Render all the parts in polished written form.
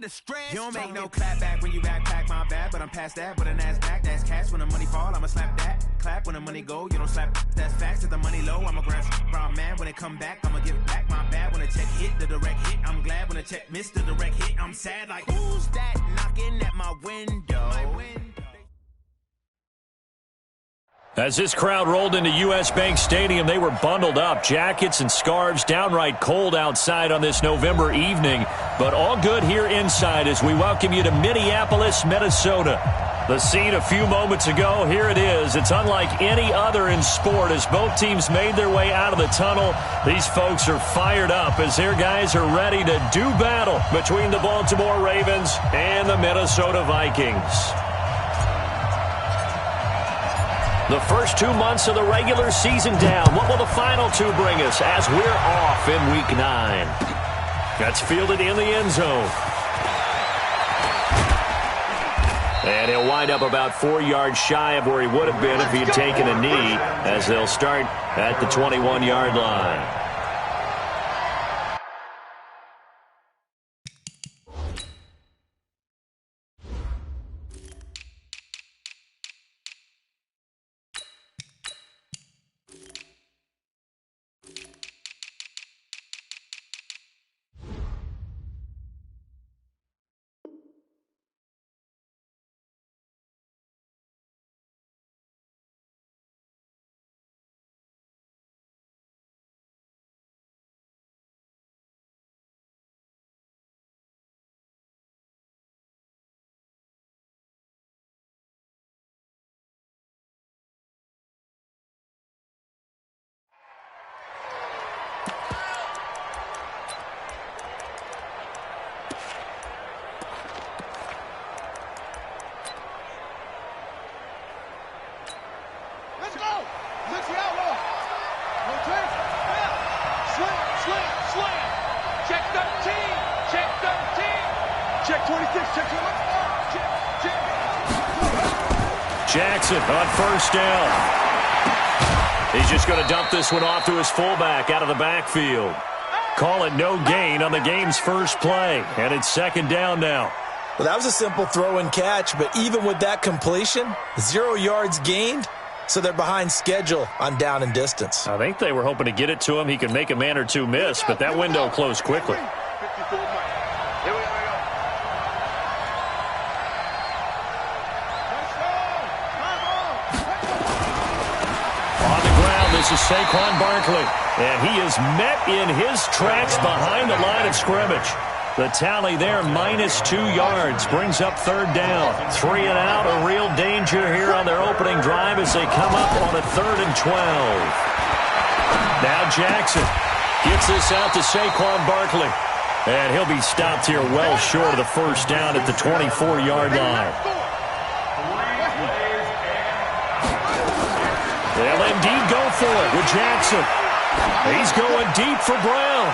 the stress. You don't make no clap back when you backpack, my bad, but I'm past that. With an ass back, that's cash. When the money fall, I'ma slap that. Clap when the money go, you don't slap. That's facts. If the money low, I'ma grab brown man. When it come back, I'ma give back, my bad. When the check hit, the direct hit, I'm glad. When the check missed the direct hit, I'm sad. Like, who's that knocking at my window? As this crowd rolled into U.S. Bank Stadium, they were bundled up, jackets and scarves, downright cold outside on this November evening. But all good here inside as we welcome you to Minneapolis, Minnesota. The scene a few moments ago, here it is. It's unlike any other in sport as both teams made their way out of the tunnel. These folks are fired up as their guys are ready to do battle between the Baltimore Ravens and the Minnesota Vikings. The first 2 months of the regular season down. What will the final two bring us as we're off in Week 9? That's fielded in the end zone. And he'll wind up about 4 yards shy of where he would have been if he had taken a knee, as they'll start at the 21-yard line. Jackson on first down. He's just going to dump this one off to his fullback out of the backfield. Call it no gain on the game's first play, and it's second down now. Well, that was a simple throw and catch, but even with that completion, 0 yards gained, so they're behind schedule on down and distance. I think they were hoping to get it to him. He could make a man or two miss, but that window closed quickly. This is Saquon Barkley, and he is met in his tracks behind the line of scrimmage. The tally there, -2 yards, brings up third down. 3 and out, a real danger here on their opening drive as they come up on a 3rd and 12. Now Jackson gets this out to Saquon Barkley, and he'll be stopped here well short of the first down at the 24-yard line. They'll indeed go for it with Jackson. He's going deep for Brown.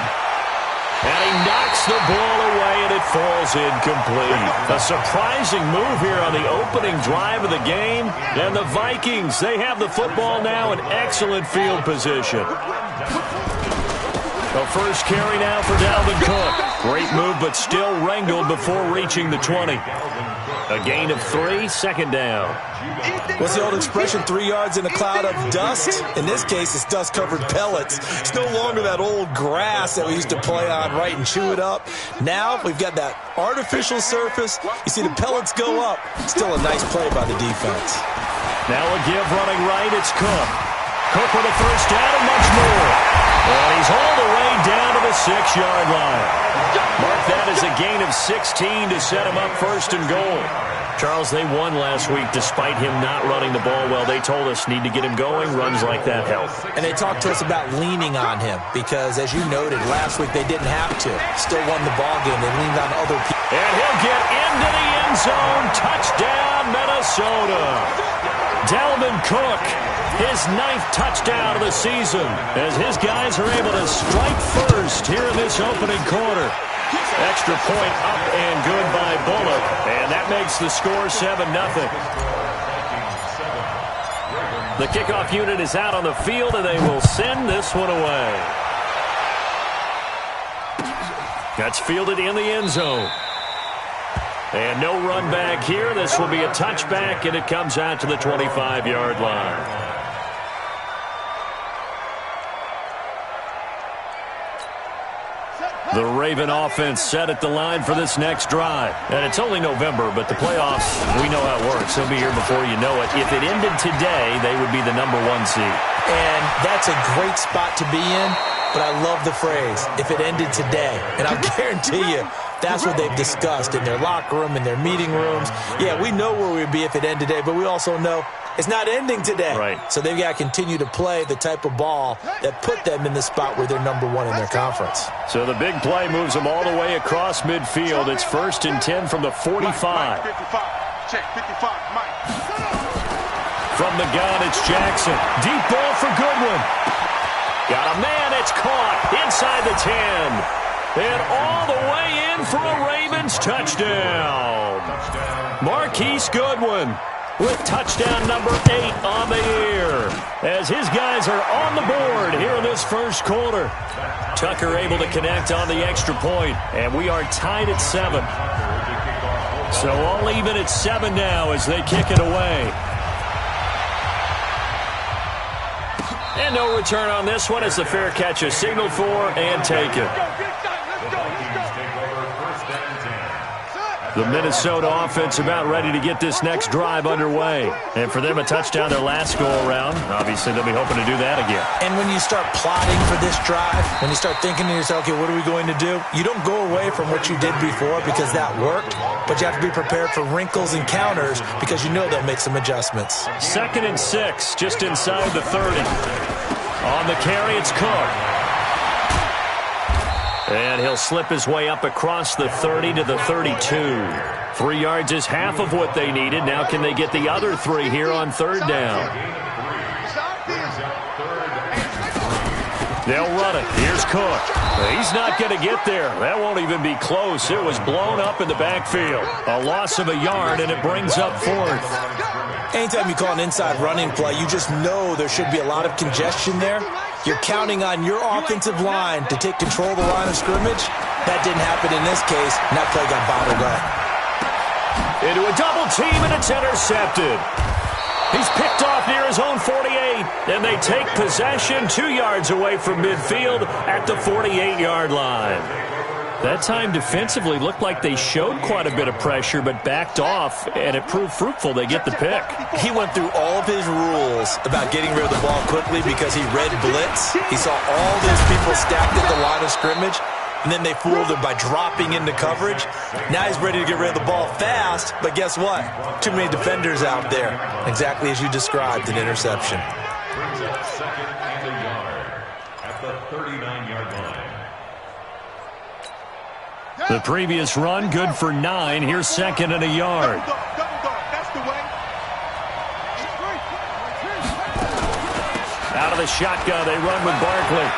And he knocks the ball away, and it falls incomplete. A surprising move here on the opening drive of the game. And the Vikings, they have the football now in excellent field position. The first carry now for Dalvin Cook. Great move, but still wrangled before reaching the 20. A gain of 3, second down. What's the old expression, 3 yards in a cloud of dust? In this case, it's dust-covered pellets. It's no longer that old grass that we used to play on, right, and chew it up. Now we've got that artificial surface. You see the pellets go up. Still a nice play by the defense. Now a give running right. It's Cook. Cook with a first down and much more. And he's all the way down to the 6-yard line. Mark that as a gain of 16 to set him up first and goal. Charles, they won last week despite him not running the ball well. They told us need to get him going. Runs like that help. And they talked to us about leaning on him because, as you noted, last week they didn't have to. Still won the ball game. They leaned on other people. And he'll get into the end zone. Touchdown, Minnesota. Dalvin Cook, his 9th touchdown of the season, as his guys are able to strike first here in this opening quarter. Extra point up and good by Bullock, and that makes the score 7-0. The kickoff unit is out on the field, and they will send this one away. That's fielded in the end zone. And no run back here. This will be a touchback, and it comes out to the 25-yard line. The Raven offense set at the line for this next drive. And it's only November, but the playoffs, we know how it works. They'll be here before you know it. If it ended today, they would be the #1 seed. And that's a great spot to be in, but I love the phrase, if it ended today. And I'll guarantee you, that's what they've discussed in their locker room, in their meeting rooms. Yeah, we know where we'd be if it ended today, but we also know it's not ending today. Right. So they've got to continue to play the type of ball that put them in the spot where they're #1 in their conference. So the big play moves them all the way across midfield. It's 1st and 10 from the 45. Mike, 55. Check 55, Mike. From the gun, it's Jackson. Deep ball for Goodwin. Got a man. It's caught inside the 10. And all the way in for a Ravens touchdown. Marquise Goodwin with touchdown number 8 on the year, as his guys are on the board here in this first quarter. Tucker able to connect on the extra point, and we are tied at 7. So all even at 7 now as they kick it away. And no return on this one as the fair catch is signaled for and taken. The Minnesota offense about ready to get this next drive underway. And for them, a touchdown their last go-around. Obviously, they'll be hoping to do that again. And when you start plotting for this drive, when you start thinking to yourself, okay, what are we going to do? You don't go away from what you did before because that worked, but you have to be prepared for wrinkles and counters because you know they'll make some adjustments. 2nd and 6, just inside the 30. On the carry, it's Cook. And he'll slip his way up across the 30 to the 32. 3 yards is half of what they needed. Now can they get the other 3 here on 3rd down? They'll run it. Here's Cook. He's not going to get there. That won't even be close. It was blown up in the backfield. A loss of a yard, and it brings up 4th. Anytime you call an inside running play, you just know there should be a lot of congestion there. You're counting on your offensive line to take control of the line of scrimmage. That didn't happen in this case, and that play got bottled up. Into a double team, and it's intercepted. He's picked off near his own 48, and they take possession 2 yards away from midfield at the 48-yard line. That time defensively looked like they showed quite a bit of pressure but backed off, and it proved fruitful. They get the pick. He went through all of his rules about getting rid of the ball quickly because he read blitz. He saw all these people stacked at the line of scrimmage, and then they fooled him by dropping into coverage. Now he's ready to get rid of the ball fast, but guess what? Too many defenders out there. Exactly as you described, an interception. Brings up 2nd and a yard at the 39-yard line. The previous run, good for 9. Here's 2nd and a yard. That's the way. Out of the shotgun, they run with Barkley.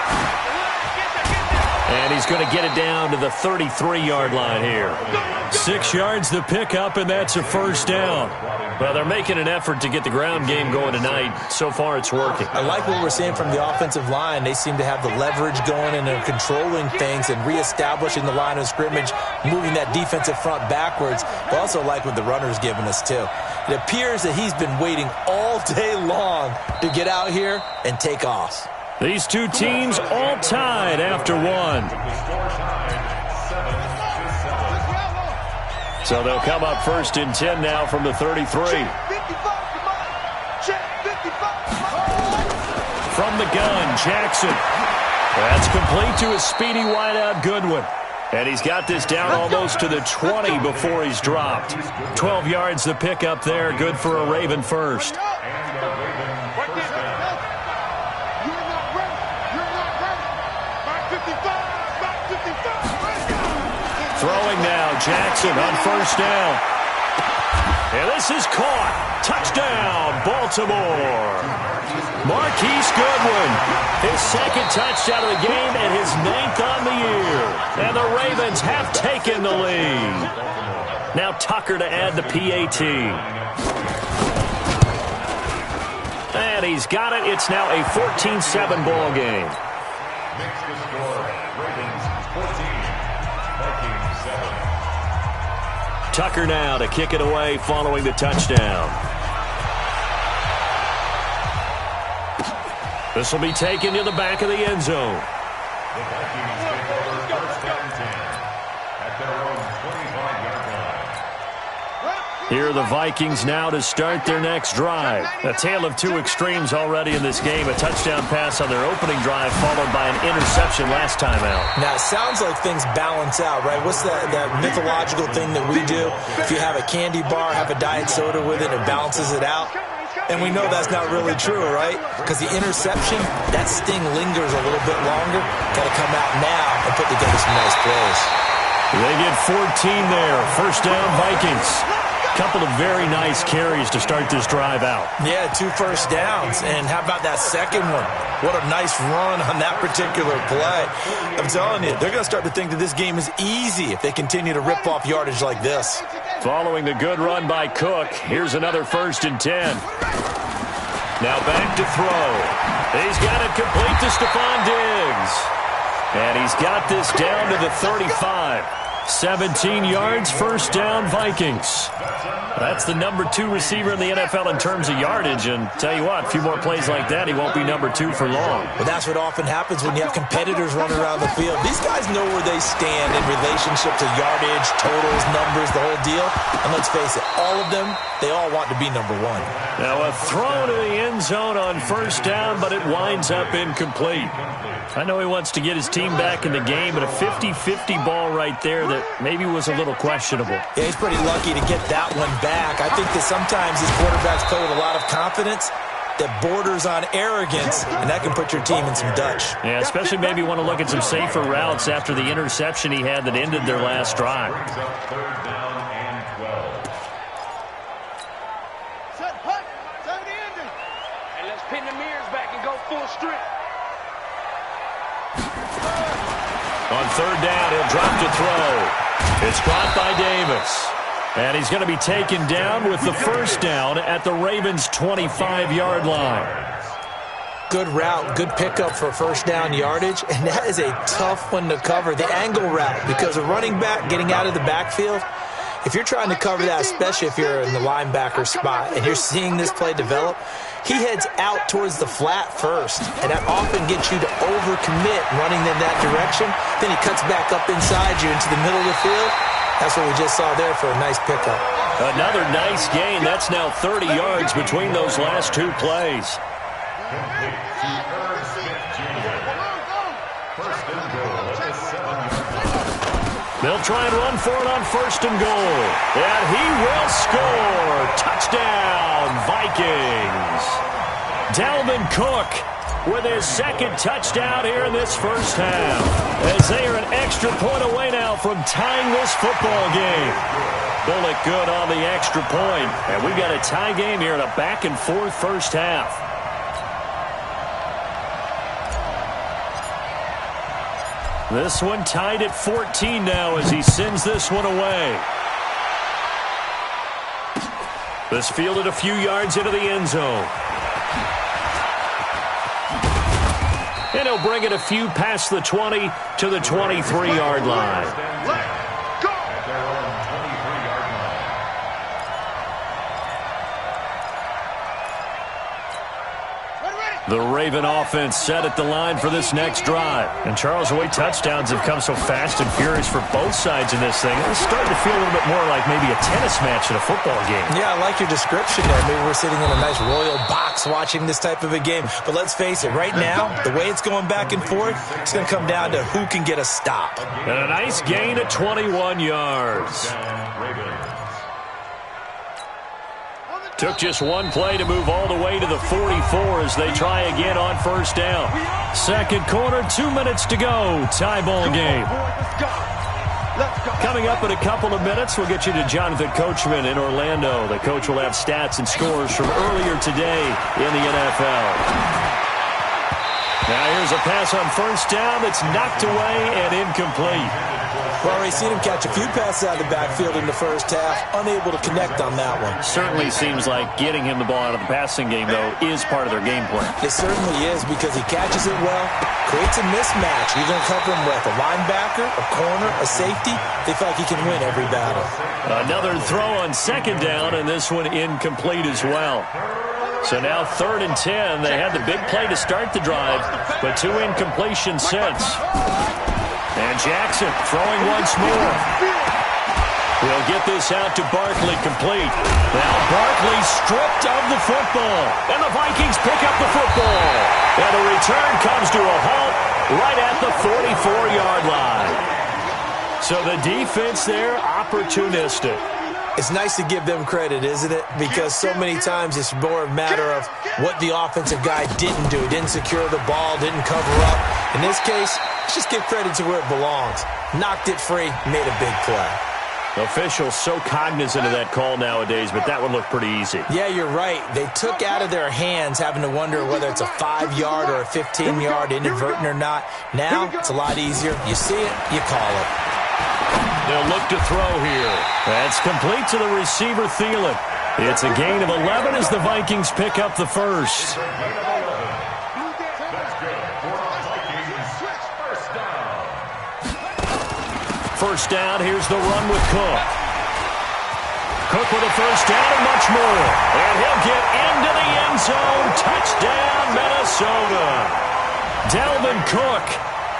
And he's going to get it down to the 33-yard line here. 6 yards the pickup, and that's a 1st down. Well, they're making an effort to get the ground game going tonight. So far, it's working. I like what we're seeing from the offensive line. They seem to have the leverage going, and they're controlling things and reestablishing the line of scrimmage, moving that defensive front backwards. But also like what the runner's giving us, too. It appears that he's been waiting all day long to get out here and take off. These two teams all tied after 1. So they'll come up 1st and 10 now from the 33. From the gun, Jackson. That's complete to a speedy wideout Goodwin. And he's got this down almost to the 20 before he's dropped. 12 yards the pickup there, good for a Raven 1st. Throwing now, Jackson on 1st down. And this is caught. Touchdown, Baltimore. Marquise Goodwin, his 2nd touchdown of the game and his 9th on the year. And the Ravens have taken the lead. Now Tucker to add the PAT. And he's got it. It's now a 14-7 ball game. Makes the score Ravens 14, Vikings 7. Tucker now to kick it away following the touchdown. This will be taken to the back of the end zone. The Vikings take over first down 10 at their own 25-yard line. Here are the Vikings now to start their next drive. A tale of two extremes already in this game. A touchdown pass on their opening drive followed by an interception last time out. Now, it sounds like things balance out, right? What's that mythological thing that we do? If you have a candy bar, have a diet soda with it, it balances it out. And we know that's not really true, right? Because the interception, that sting lingers a little bit longer. Got to come out now and put together some nice plays. They get 14 there. First down, Vikings. Couple of very nice carries to start this drive out. Yeah, 2 first downs. And how about that second one? What a nice run on that particular play. I'm telling you, they're going to start to think that this game is easy if they continue to rip off yardage like this. Following the good run by Cook, here's another 1st and 10. Now back to throw. He's got it complete to Stephon Diggs. And he's got this down to the 35. 17 yards, first down, Vikings. That's the number 2 receiver in the NFL in terms of yardage. And tell you what, a few more plays like that, he won't be number 2 for long. But that's what often happens when you have competitors running around the field. These guys know where they stand in relationship to yardage, totals, numbers, the whole deal. And let's face it, all of them, they all want to be number 1. Now a throw to the end zone on first down, but it winds up incomplete. I know he wants to get his team back in the game, but a 50-50 ball right there that maybe was a little questionable. Yeah, he's pretty lucky to get that one back. I think that sometimes these quarterbacks play with a lot of confidence that borders on arrogance, and that can put your team in some Dutch. Yeah, especially maybe want to look at some safer routes after the interception he had that ended their last drive. Third down and 12. Set, hut, set the ending. And let's pin the mirrors back and go full strip. On third down, he'll drop to throw. It's caught by Davis. And he's going to be taken down with the first down at the Ravens' 25-yard line. Good route, good pickup for first down yardage, and that is a tough one to cover, the angle route, because a running back getting out of the backfield, if you're trying to cover that, especially if you're in the linebacker spot and you're seeing this play develop, he heads out towards the flat first, and that often gets you to overcommit running in that direction. Then he cuts back up inside you into the middle of the field. That's what we just saw there for a nice pickup. Another nice gain. That's now 30 yards between those last 2 plays. Complete to Irv Smith Jr. First and goal at the 7-yard line. They'll try and run for it on first and goal. And he will score. Touchdown, Vikings. Dalvin Cook with his second touchdown here in this first half, as they are an extra point away now from tying this football game. Bullock good on the extra point, and we've got a tie game here in a back-and-forth first half. This one tied at 14 now as he sends this one away. This fielded a few yards into the end zone. And he'll bring it a few past the 20 to the 23-yard line. At their own 23-yard line. The Raven offense set at the line for this next drive. And Charles, the way touchdowns have come so fast and furious for both sides in this thing, it's starting to feel a little bit more like maybe a tennis match in a football game. Yeah, I like your description there. Maybe we're sitting in a nice royal box watching this type of a game. But let's face it, right now, the way it's going back and forth, it's going to come down to who can get a stop. And a nice gain at 21 yards. Ravens. Took just one play to move all the way to the 44 as they try again on first down. Second quarter, 2 minutes to go. Tie ball game. Coming up in a couple of minutes, we'll get you to Jonathan Coachman in Orlando. The coach will have stats and scores from earlier today in the NFL. Now here's a pass on first down that's knocked away and incomplete. We've already seen him catch a few passes out of the backfield in the first half, unable to connect on that one. Certainly seems like getting him the ball out of the passing game, though, is part of their game plan. It certainly is because he catches it well, creates a mismatch. You're going to cover him with a linebacker, a corner, a safety. They feel like he can win every battle. Another throw on second down, and this one incomplete as well. So now 3rd and 10. They had the big play to start the drive, but 2 incompletions since. And Jackson throwing once more. He'll get this out to Barkley complete. Now Barkley stripped of the football, and the Vikings pick up the football. And the return comes to a halt right at the 44-yard line. So the defense there, opportunistic. It's nice to give them credit, isn't it? Because so many times it's more a matter of what the offensive guy didn't do. Didn't secure the ball, didn't cover up. In this case, let's just give credit to where it belongs. Knocked it free, made a big play. Officials so cognizant of that call nowadays, but that would look pretty easy. Yeah, you're right. They took out of their hands having to wonder whether it's a 5-yard or a 15-yard, inadvertent or not. Now, it's a lot easier. You see it, you call it. They'll look to throw here. That's complete to the receiver, Thielen. It's a gain of 11 as the Vikings pick up the first. First down, here's the run with Cook. Cook with a first down and much more. And he'll get into the end zone. Touchdown, Minnesota. Dalvin Cook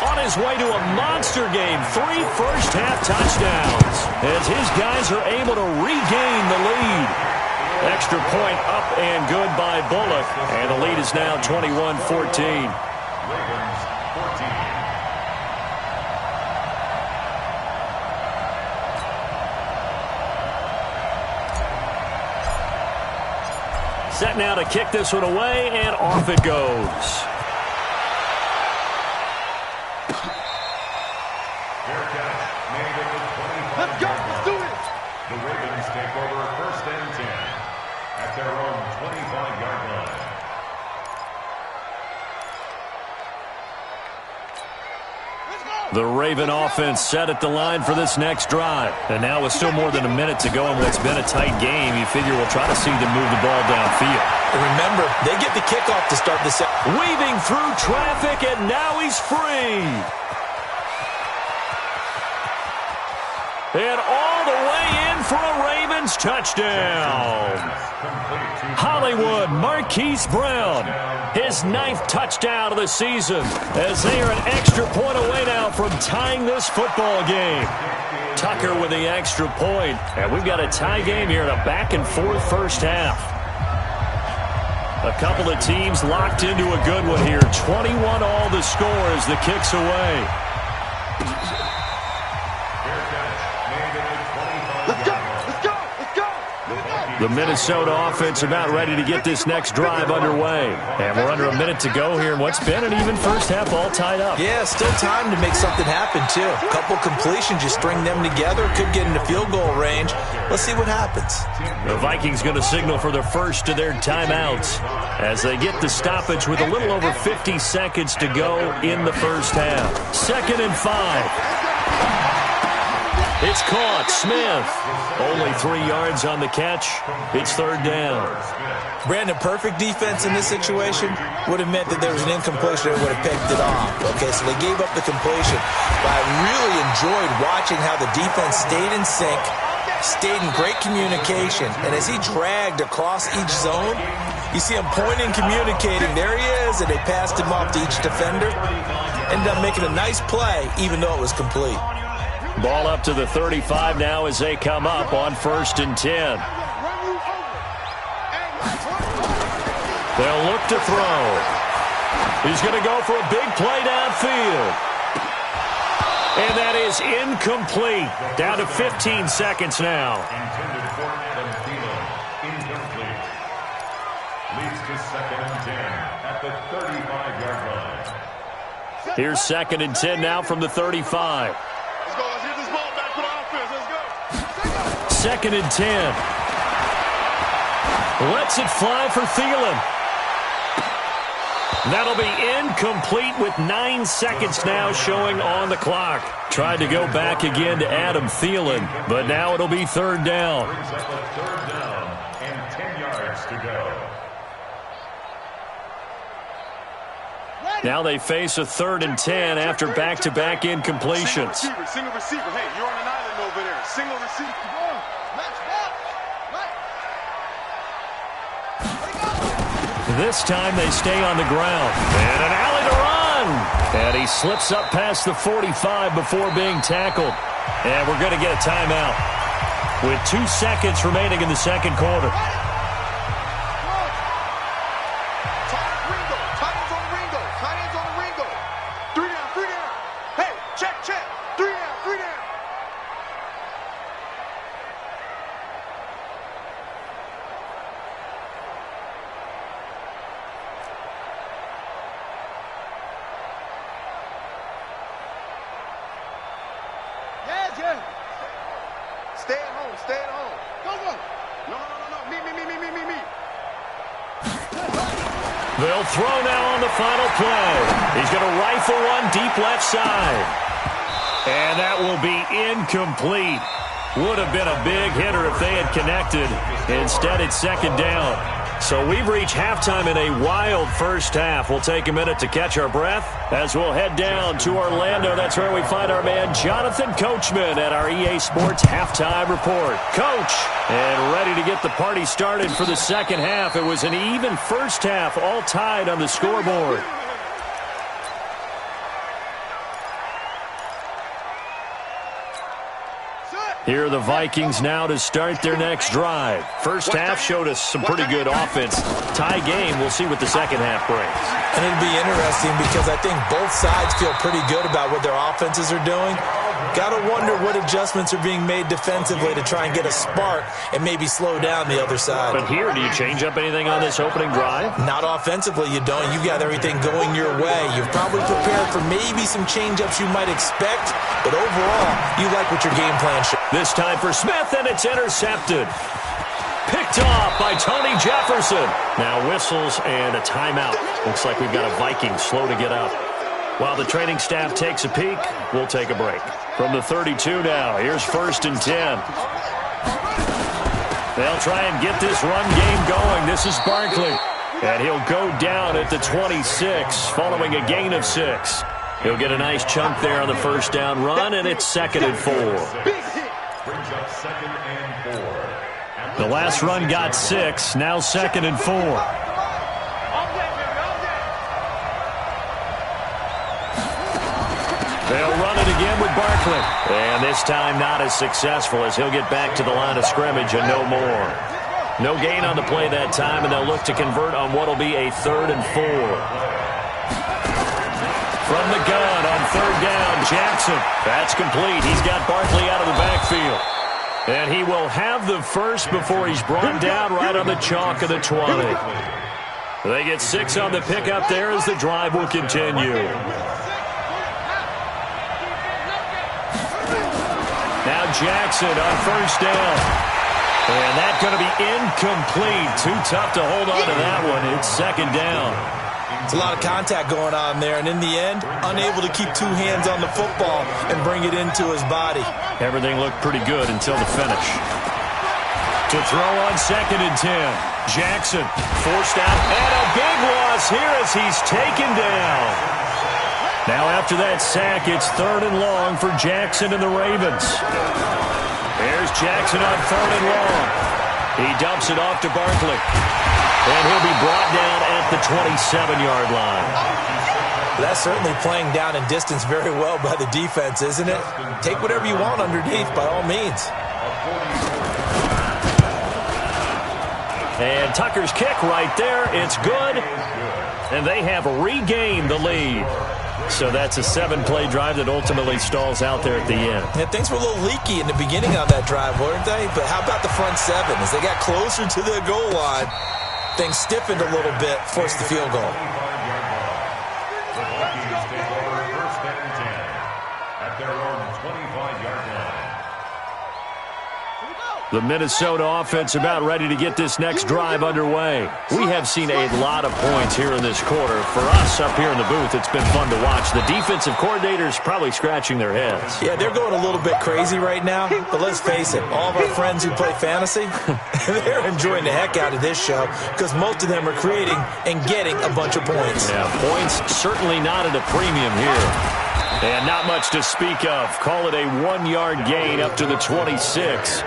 on his way to a monster game. 3 first-half touchdowns as his guys are able to regain the lead. Extra point up and good by Bullock. And the lead is now 21-14. Set now to kick this one away, and off it goes. Let's go. Let's do it. The Ravens take over 1st and 10 at their own 25-yard line. The Raven offense set at the line for this next drive. And now with still more than a minute to go in what's been a tight game, you figure we'll try to see them move the ball downfield. And remember, they get the kickoff to start the set. Weaving through traffic, and now he's free. And all the way in for a Ravens touchdown. Hollywood Marquise Brown, his 9th touchdown of the season, as they are an extra point away now from tying this football game. Tucker with the extra point, and we've got a tie game here in a back-and-forth first half. A couple of teams locked into a good one here. 21 all the score as the kick's away. The Minnesota offense about ready to get this next drive underway. And we're under a minute to go here in what's been an even first half, all tied up. Yeah, still time to make something happen, too. A couple completions, you string them together, could get into field goal range. Let's see what happens. The Vikings going to signal for the first of their timeouts as they get the stoppage with a little over 50 seconds to go in the first half. 2nd and 5. It's caught. Smith. Only 3 yards on the catch. It's 3rd down. Brandon, perfect defense in this situation would have meant that there was an incompletion that would have picked it off. Okay, so they gave up the completion. But I really enjoyed watching how the defense stayed in sync, stayed in great communication. And as he dragged across each zone, you see him pointing, communicating. There he is, and they passed him off to each defender. Ended up making a nice play, even though it was complete. Ball up to the 35 now as they come up on 1st and 10. They'll look to throw. He's going to go for a big play downfield. And that is incomplete. Down to 15 seconds now. Intended for Adam Thielen. Incomplete. Leads to 2nd and 10 at the 35-yard line. Here's 2nd and 10 now from the 35. 2nd and 10. Lets it fly for Thielen. That'll be incomplete with 9 seconds now showing on the clock. Tried to go back again to Adam Thielen, but now it'll be third down. Brings up a third down and 10 yards to go. Now they face a 3rd and 10 after back-to-back incompletions. Single receiver. Hey, you're on an island over there. Single receiver. This time they stay on the ground. And an alley to run. And he slips up past the 45 before being tackled. And we're going to get a timeout with 2 seconds remaining in the second quarter. They'll throw now on the final play. He's going to rifle one deep left side. And that will be incomplete. Would have been a big hitter if they had connected. Instead, it's second down. So we've reached halftime in a wild first half. We'll take a minute to catch our breath as we'll head down to Orlando. That's where we find our man Jonathan Coachman at our EA Sports Halftime Report. Coach, and ready to get the party started for the second half. It was an even first half, all tied on the scoreboard. Here are the Vikings now to start their next drive. First half showed us some pretty good offense. Tie game, we'll see what the second half brings. And it'll be interesting because I think both sides feel pretty good about what their offenses are doing. Got to wonder what adjustments are being made defensively to try and get a spark and maybe slow down the other side. But here, do you change up anything on this opening drive? Not offensively, you don't. You've got everything going your way. You've probably prepared for maybe some change-ups you might expect, but overall, you like what your game plan shows. This time for Smith, and it's intercepted. Picked off by Tony Jefferson. Now whistles and a timeout. Looks like we've got a Viking slow to get up. While the training staff takes a peek, we'll take a break. From the 32 now, here's 1st and 10. They'll try and get this run game going. This is Barkley. And he'll go down at the 26, following a gain of 6. He'll get a nice chunk there on the first down run, and it's 2nd and 4. Brings up 2nd and 4. The last run got 6, now 2nd and 4. They'll run it again with Barkley. And this time not as successful as he'll get back to the line of scrimmage and no more. No gain on the play that time, and they'll look to convert on what will be a 3rd and 4. From the gun on 3rd down, Jackson. That's complete. He's got Barkley out of the backfield. And he will have the first before he's brought down right on the chalk of the 20. They get 6 on the pickup there as the drive will continue. Now Jackson on 1st down. And that's going to be incomplete. Too tough to hold on to that one. It's 2nd down. It's a lot of contact going on there, and in the end, unable to keep 2 hands on the football and bring it into his body. Everything looked pretty good until the finish. To throw on 2nd and 10. Jackson forced out, and a big loss here as he's taken down. Now after that sack, it's 3rd and long for Jackson and the Ravens. There's Jackson on 3rd and long. He dumps it off to Barkley. And he'll be brought down at the 27-yard line. That's certainly playing down in distance very well by the defense, isn't it? Take whatever you want underneath, by all means. And Tucker's kick right there. It's good. And they have regained the lead. So that's a 7-play drive that ultimately stalls out there at the end. Yeah, things were a little leaky in the beginning on that drive, weren't they? But how about the front 7? As they got closer to the goal line, things stiffened a little bit, forced the field goal. The Vikings take over 1st and 10 at their own 25-yard line. The Minnesota offense about ready to get this next drive underway. We have seen a lot of points here in this quarter. For us up here in the booth, it's been fun to watch. The defensive coordinators probably scratching their heads. Yeah, they're going a little bit crazy right now. But let's face it, all of our friends who play fantasy, they're enjoying the heck out of this show because most of them are creating and getting a bunch of points. Yeah, points certainly not at a premium here. And not much to speak of. Call it a 1-yard gain up to the 26.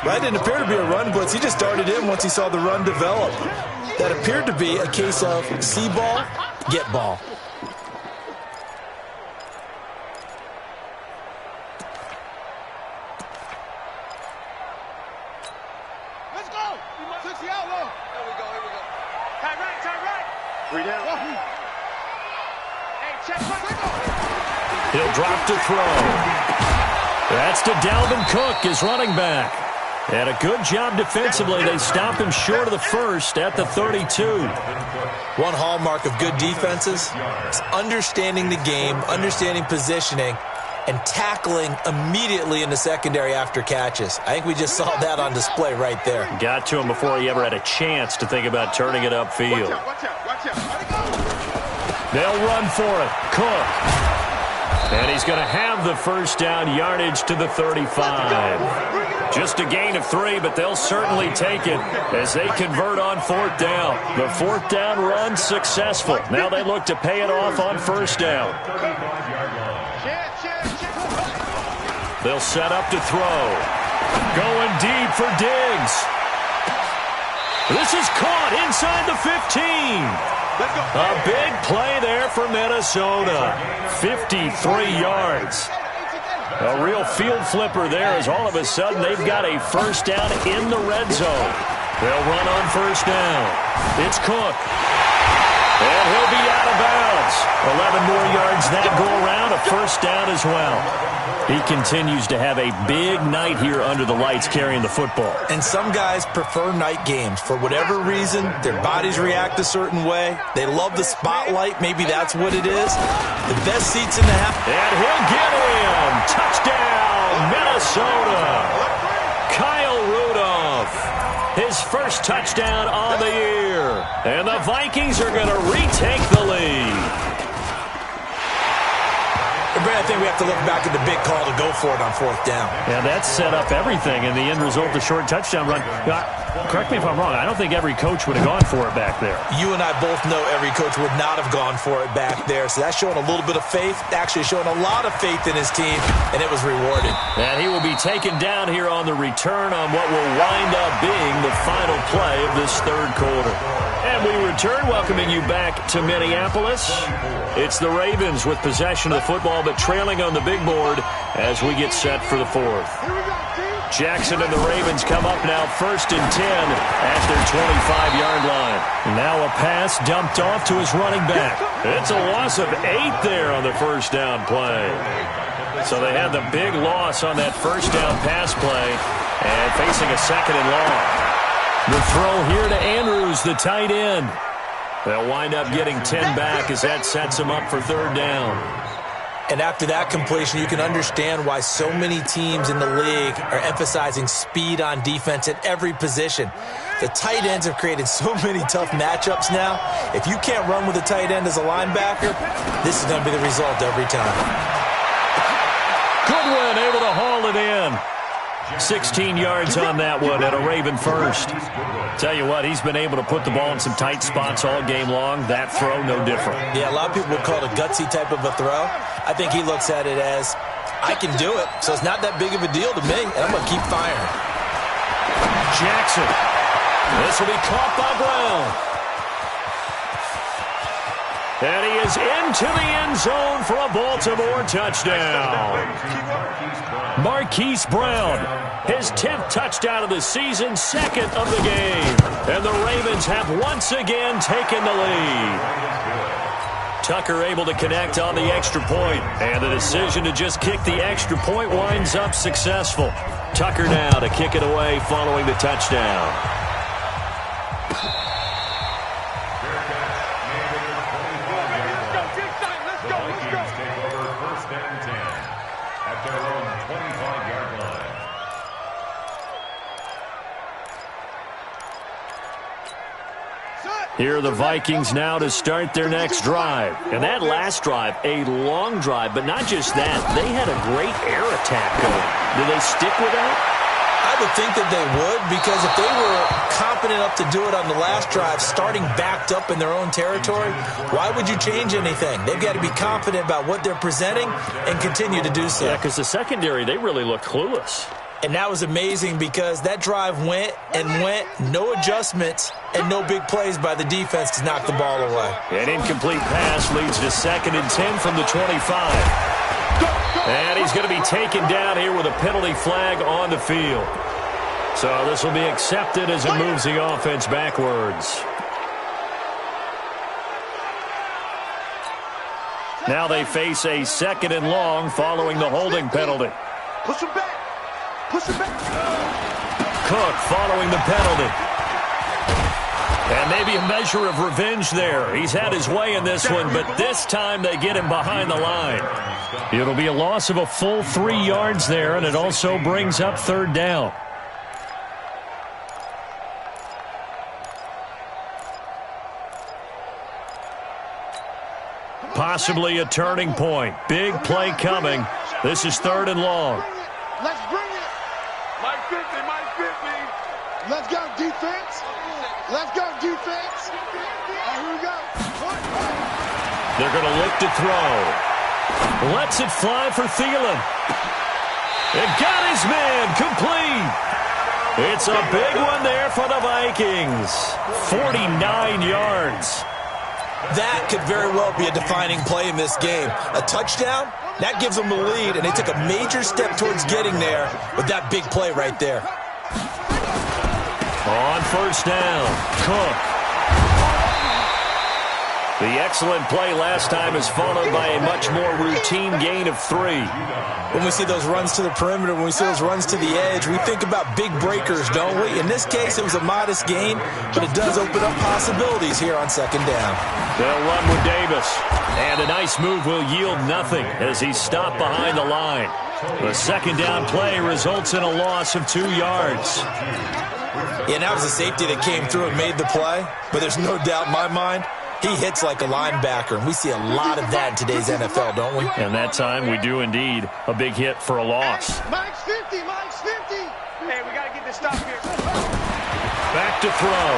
That didn't appear to be a run blitz. He just darted in once he saw the run develop. That appeared to be a case of see ball, get ball. Let's go. Switch the outlaw. Here we go. Tight right. 3 down. Hey, check. He'll drop to throw. That's to Dalvin Cook, his running back. And a good job defensively. They stop him short of the first at the 32. One hallmark of good defenses is understanding the game, understanding positioning, and tackling immediately in the secondary after catches. I think we just saw that on display right there. Got to him before he ever had a chance to think about turning it upfield. Watch out. They'll run for it. Cook. And he's going to have the first down yardage to the 35. Just a gain of 3, but they'll certainly take it as they convert on 4th down. The 4th down run successful. Now they look to pay it off on 1st down. They'll set up to throw. Going deep for Diggs. This is caught inside the 15. A big play there for Minnesota. 53 yards. A real field flipper there as all of a sudden they've got a first down in the red zone. They'll run on 1st down. It's Cook. And he'll be out of bounds. 11 more yards that go around, a first down as well. He continues to have a big night here under the lights carrying the football. And some guys prefer night games. For whatever reason, their bodies react a certain way. They love the spotlight. Maybe that's what it is. The best seats in the house. And he'll get in. Touchdown, Minnesota. Kyle Rudolph. His first touchdown on the year. And the Vikings are going to retake the lead. I think we have to look back at the big call to go for it on 4th down. Yeah, that set up everything in the end result, the short touchdown run. Correct me if I'm wrong. I don't think every coach would have gone for it back there. You and I both know every coach would not have gone for it back there. So that's showing a little bit of faith, actually showing a lot of faith in his team, and it was rewarded. And he will be taken down here on the return on what will wind up being the final play of this 3rd quarter. And we return, welcoming you back to Minneapolis. It's the Ravens with possession of the football, but trailing on the big board as we get set for the 4th. Jackson and the Ravens come up now 1st and 10 at their 25-yard line. Now a pass dumped off to his running back. It's a loss of 8 there on the first down play. So they had the big loss on that first down pass play and facing a 2nd and long. The throw here to Andrews, the tight end. They'll wind up getting 10 back as that sets them up for 3rd down. And after that completion, you can understand why so many teams in the league are emphasizing speed on defense at every position. The tight ends have created so many tough matchups now. If you can't run with a tight end as a linebacker, this is going to be the result every time. Goodwin able to haul it in. 16 yards on that one at a Raven first. Tell you what, he's been able to put the ball in some tight spots all game long. That throw, no different. Yeah, a lot of people would call it a gutsy type of a throw. I think he looks at it as, I can do it, so it's not that big of a deal to me, and I'm going to keep firing. Jackson. This will be caught by Brown. And he is into the end zone for a Baltimore touchdown. Marquise Brown, his 10th touchdown of the season, 2nd of the game. And the Ravens have once again taken the lead. Tucker able to connect on the extra point. And the decision to just kick the extra point winds up successful. Tucker now to kick it away following the touchdown. Here are the Vikings now to start their next drive. And that last drive, a long drive, but not just that. They had a great air attack going. Do they stick with that? I would think that they would, because if they were confident enough to do it on the last drive, starting backed up in their own territory, why would you change anything? They've got to be confident about what they're presenting and continue to do so. Yeah, because the secondary, they really looked clueless. And that was amazing because that drive went and went, no adjustments, and no big plays by the defense to knock the ball away. An incomplete pass leads to 2nd and 10 from the 25. And he's going to be taken down here with a penalty flag on the field. So this will be accepted as it moves the offense backwards. Now they face a 2nd and long following the holding penalty. Push him back. Push him back. Cook following the penalty. And maybe a measure of revenge there. He's had his way in this one, but this time they get him behind the line. It'll be a loss of a full 3 yards there, and it also brings up 3rd down. Possibly a turning point. Big play coming. This is 3rd and long. Let's bring it. Mike 50, Mike 50. Let's go, defense. Let's go, defense. Here we go. They're going to look to throw. Lets it fly for Thielen. It got his man complete. It's a big one there for the Vikings. 49 yards. That could very well be a defining play in this game. A touchdown, that gives them the lead, and they took a major step towards getting there with that big play right there. On 1st down, Cook. The excellent play last time is followed by a much more routine gain of 3. When we see those runs to the perimeter, when we see those runs to the edge, we think about big breakers, don't we? In this case, it was a modest gain, but it does open up possibilities here on 2nd down. They'll run with Davis. And a nice move will yield nothing as he's stopped behind the line. The 2nd down play results in a loss of 2 yards. Yeah, that was a safety that came through and made the play, but there's no doubt in my mind, he hits like a linebacker, and we see a lot of that in today's NFL, don't we? And that time we do indeed. A big hit for a loss. Mike's 50, Mike's 50. Hey, we got to get this stop here. Back to throw.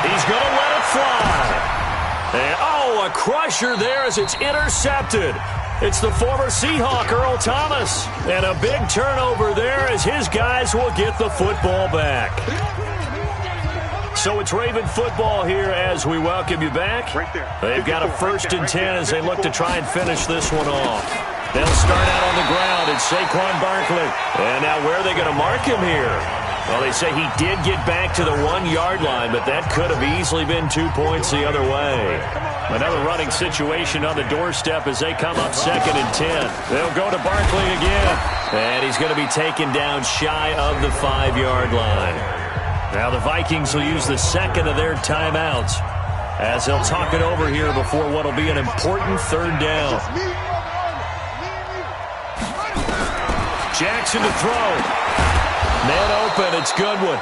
He's going to let it fly. And, a crusher there as it's intercepted. It's the former Seahawk, Earl Thomas. And a big turnover there as his guys will get the football back. So it's Raven football here as we welcome you back. Right there. They've got a 1st and 10 as they look to try and finish this one off. They'll start out on the ground. It's Saquon Barkley. And now where are they going to mark him here? Well, they say he did get back to the 1-yard line, but that could have easily been 2 points the other way. Another running situation on the doorstep as they come up 2nd and 10. They'll go to Barkley again. And he's going to be taken down shy of the 5-yard line. Now the Vikings will use the 2nd of their timeouts as they'll talk it over here before what will be an important 3rd down. Jackson to throw. Man open, it's Goodwin.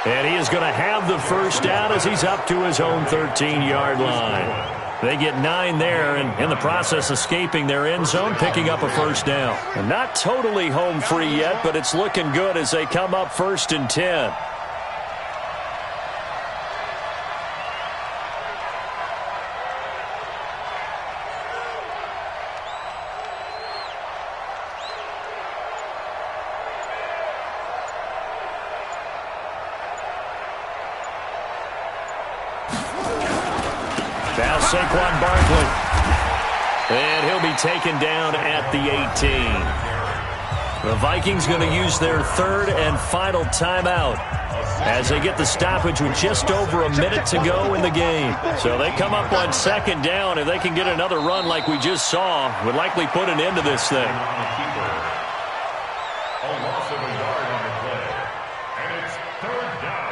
And he is going to have the 1st down as he's up to his own 13-yard line. They get 9 there, and in the process escaping their end zone, picking up a 1st down. And not totally home free yet, but it's looking good as they come up 1st and 10. Now Saquon Barkley. And he'll be taken down at the 18. The Vikings going to use their 3rd and final timeout as they get the stoppage with just over a minute to go in the game. So they come up on 2nd down. If they can get another run like we just saw, would likely put an end to this thing. A loss of a yard on the play. And it's 3rd down.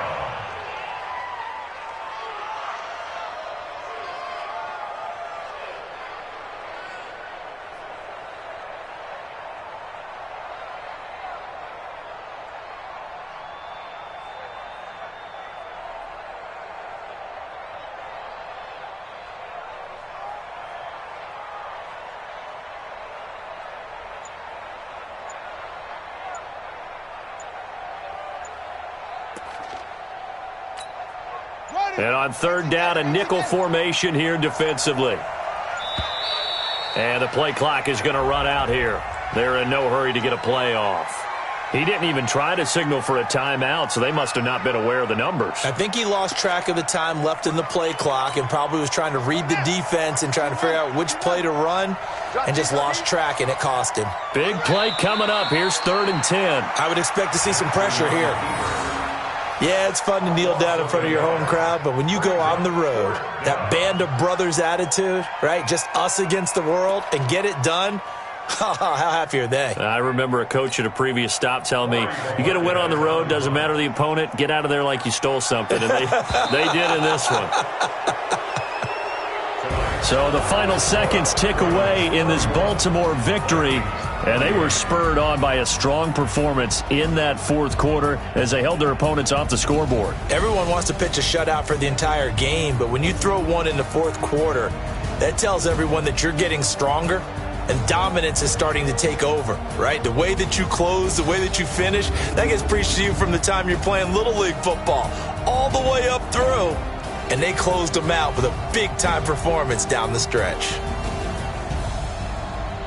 And on third down, a nickel formation here defensively. And the play clock is going to run out here. They're in no hurry to get a play off. He didn't even try to signal for a timeout, so they must have not been aware of the numbers. I think he lost track of the time left in the play clock and probably was trying to read the defense and trying to figure out which play to run and just lost track, and it cost him. Big play coming up. Here's 3rd and 10. I would expect to see some pressure here. Yeah, it's fun to kneel down in front of your home crowd, but when you go on the road, that band of brothers attitude, right, just us against the world, and get it done, how happy are they? I remember a coach at a previous stop telling me, you get a win on the road, doesn't matter the opponent, get out of there like you stole something. And they did in this one. So the final seconds tick away in this Baltimore victory. And they were spurred on by a strong performance in that 4th quarter as they held their opponents off the scoreboard. Everyone wants to pitch a shutout for the entire game, but when you throw one in the 4th quarter, that tells everyone that you're getting stronger and dominance is starting to take over, right? The way that you close, the way that you finish, that gets preached to you from the time you're playing Little League football all the way up through. And they closed them out with a big-time performance down the stretch.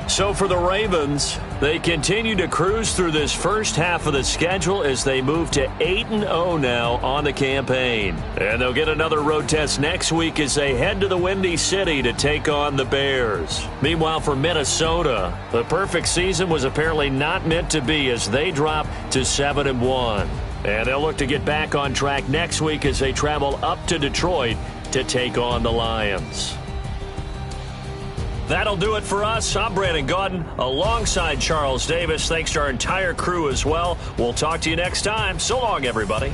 So for the Ravens, they continue to cruise through this first half of the schedule as they move to 8-0 now on the campaign. And they'll get another road test next week as they head to the Windy City to take on the Bears. Meanwhile, for Minnesota, the perfect season was apparently not meant to be as they drop to 7-1. And they'll look to get back on track next week as they travel up to Detroit to take on the Lions. That'll do it for us. I'm Brandon Gaudin alongside Charles Davis. Thanks to our entire crew as well. We'll talk to you next time. So long, everybody.